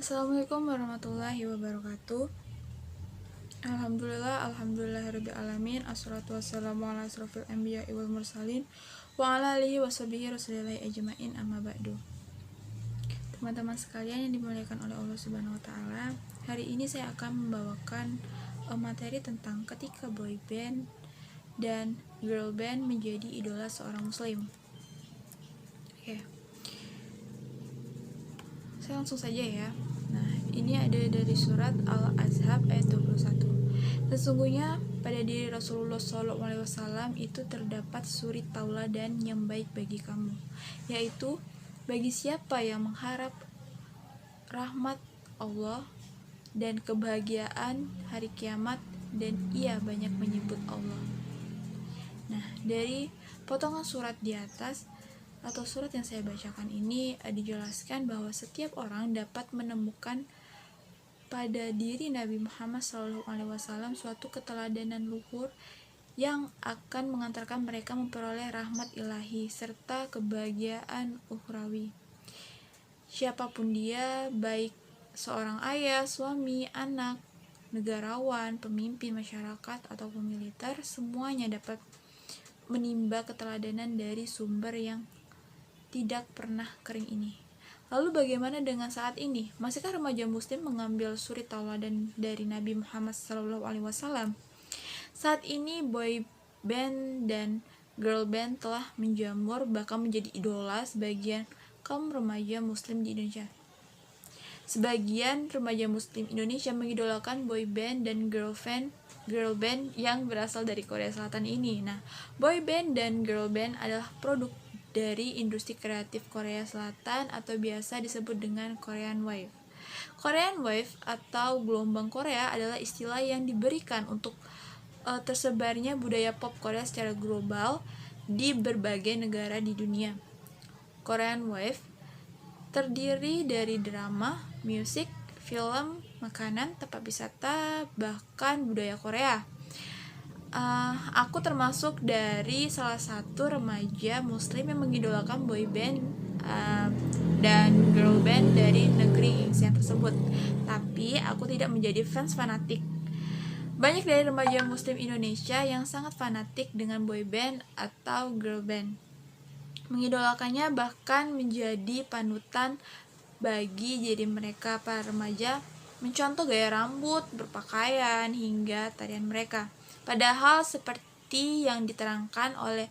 Assalamualaikum warahmatullahi wabarakatuh. Alhamdulillahirabbil alamin. Assalatu wassalamu ala asrofil anbiya'i wal mursalin wa ala alihi washabihi rasulillahi ajmain, amma ba'du. Teman-teman sekalian yang dimuliakan oleh Allah Subhanahu wa taala, hari ini saya akan membawakan materi tentang ketika boy band dan girl band menjadi idola seorang muslim. Oke. Saya langsung saja ya. Nah, ini ada dari surat Al-Ahzab ayat 21. Sesungguhnya pada diri Rasulullah SAW itu terdapat suri tauladan yang baik bagi kamu, yaitu bagi siapa yang mengharap rahmat Allah dan kebahagiaan hari kiamat dan ia banyak menyebut Allah. Nah, dari potongan surat di atas atau surat yang saya bacakan ini dijelaskan bahwa setiap orang dapat menemukan pada diri Nabi Muhammad SAW suatu keteladanan luhur yang akan mengantarkan mereka memperoleh rahmat ilahi serta kebahagiaan ukhrawi. Siapapun dia, baik seorang ayah, suami, anak, negarawan, pemimpin masyarakat, atau militer, semuanya dapat menimba keteladanan dari sumber yang tidak pernah kering ini. Lalu bagaimana dengan saat ini? Masihkah remaja muslim mengambil suri tauladan dari Nabi Muhammad SAW? Saat ini boy band dan girl band telah menjamur, bahkan menjadi idola sebagian kaum remaja muslim di Indonesia. Sebagian remaja muslim Indonesia mengidolakan boy band dan girl band yang berasal dari Korea Selatan ini. Nah, boy band dan girl band adalah produk dari industri kreatif Korea Selatan atau biasa disebut dengan Korean Wave. Korean Wave atau gelombang Korea adalah istilah yang diberikan untuk tersebarnya budaya pop Korea secara global di berbagai negara di dunia. Korean Wave terdiri dari drama, musik, film, makanan, tempat wisata, bahkan budaya Korea. Aku termasuk dari salah satu remaja muslim yang mengidolakan boy band dan girl band dari negeri yang tersebut. Tapi aku tidak menjadi fans fanatik. Banyak dari remaja muslim Indonesia yang sangat fanatik dengan boy band atau girl band, mengidolakannya bahkan menjadi panutan bagi diri mereka. Para remaja mencontoh gaya rambut, berpakaian, hingga tarian mereka. Padahal seperti yang diterangkan oleh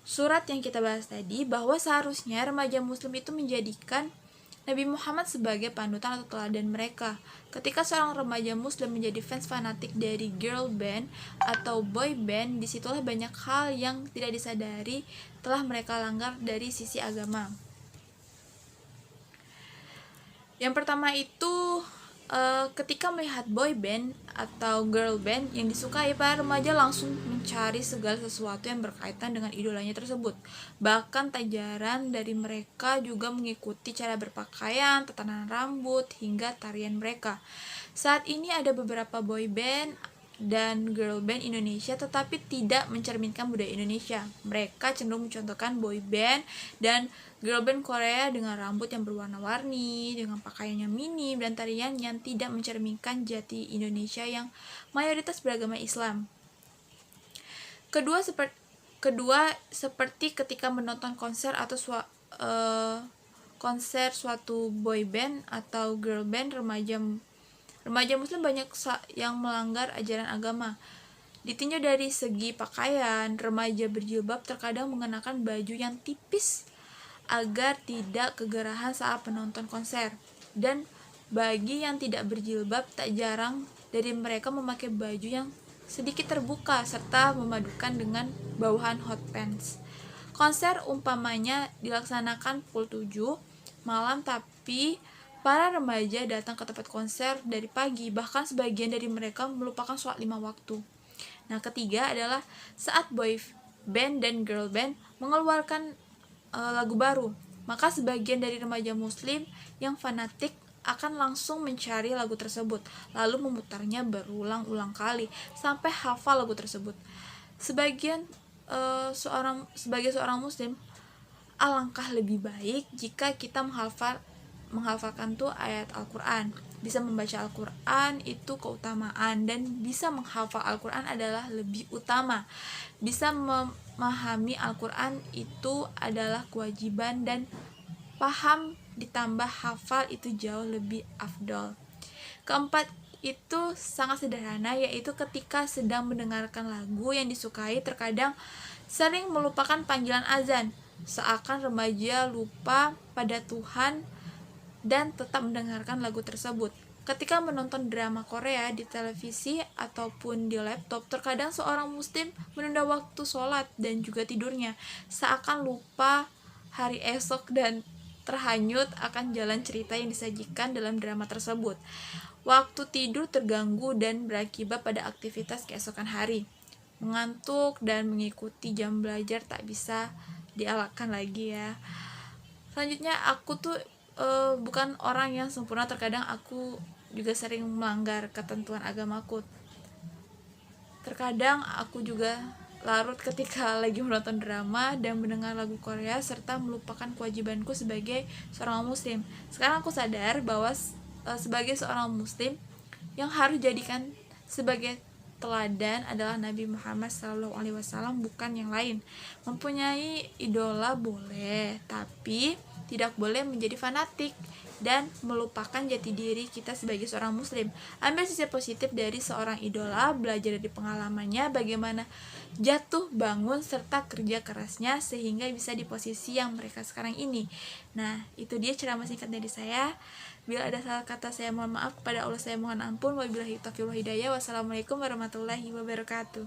surat yang kita bahas tadi, bahwa seharusnya remaja muslim itu menjadikan Nabi Muhammad sebagai panutan atau teladan mereka. Ketika seorang remaja muslim menjadi fans fanatik dari girl band atau boy band, disitulah banyak hal yang tidak disadari telah mereka langgar dari sisi agama. Yang pertama itu ketika melihat boy band atau girl band yang disukai, para remaja langsung mencari segala sesuatu yang berkaitan dengan idolanya tersebut. Bahkan tak jarang dari mereka juga mengikuti cara berpakaian, tatanan rambut, hingga tarian mereka. Saat ini ada beberapa boy band dan girl band Indonesia tetapi tidak mencerminkan budaya Indonesia. Mereka cenderung mencontohkan boy band dan girl band Korea dengan rambut yang berwarna-warni, dengan pakaian yang minim, dan tarian yang tidak mencerminkan jati Indonesia yang mayoritas beragama Islam. Kedua, seperti ketika menonton konser atau konser suatu boy band atau girl band, remaja muslim banyak yang melanggar ajaran agama. Ditinjau dari segi pakaian, remaja berjilbab terkadang mengenakan baju yang tipis agar tidak kegerahan saat menonton konser. Dan bagi yang tidak berjilbab, tak jarang dari mereka memakai baju yang sedikit terbuka serta memadukan dengan bawahan hot pants. Konser umpamanya dilaksanakan pukul 7 malam, tapi para remaja datang ke tempat konser dari pagi, bahkan sebagian dari mereka melupakan sholat 5 waktu. Nah, ketiga adalah saat boy band dan girl band mengeluarkan lagu baru, maka sebagian dari remaja muslim yang fanatik akan langsung mencari lagu tersebut, lalu memutarnya berulang-ulang kali sampai hafal lagu tersebut. Sebagai seorang muslim, alangkah lebih baik jika kita menghafal menghafalkan tuh ayat Al-Quran. Bisa membaca Al-Quran itu keutamaan, dan bisa menghafal Al-Quran adalah lebih utama. Bisa memahami Al-Quran itu adalah kewajiban, dan paham ditambah hafal itu jauh lebih afdol. Keempat itu sangat sederhana, yaitu ketika sedang mendengarkan lagu yang disukai, terkadang sering melupakan panggilan azan, seakan remaja lupa pada Tuhan dan tetap mendengarkan lagu tersebut. Ketika menonton drama Korea di televisi ataupun di laptop, terkadang seorang muslim menunda waktu sholat dan juga tidurnya, seakan lupa hari esok dan terhanyut akan jalan cerita yang disajikan dalam drama tersebut. Waktu tidur terganggu dan berakibat pada aktivitas keesokan hari. Mengantuk dan mengikuti jam belajar tak bisa dielakkan lagi ya. Selanjutnya, aku tuh bukan orang yang sempurna. Terkadang aku juga sering melanggar ketentuan agamaku. Terkadang aku juga larut ketika lagi menonton drama dan mendengar lagu Korea, serta melupakan kewajibanku sebagai seorang muslim. Sekarang aku sadar bahwa sebagai seorang muslim yang harus jadikan sebagai teladan adalah Nabi Muhammad SAW, bukan yang lain. Mempunyai idola boleh, tapi tidak boleh menjadi fanatik dan melupakan jati diri kita sebagai seorang muslim. Ambil sisi positif dari seorang idola, belajar dari pengalamannya, bagaimana jatuh bangun serta kerja kerasnya sehingga bisa di posisi yang mereka sekarang ini. Nah, itu dia ceramah singkat dari saya. Bila ada salah kata, saya mohon maaf. Kepada Allah saya mohon ampun. Wabillahi taufiq wal hidayah. Wassalamualaikum warahmatullahi wabarakatuh.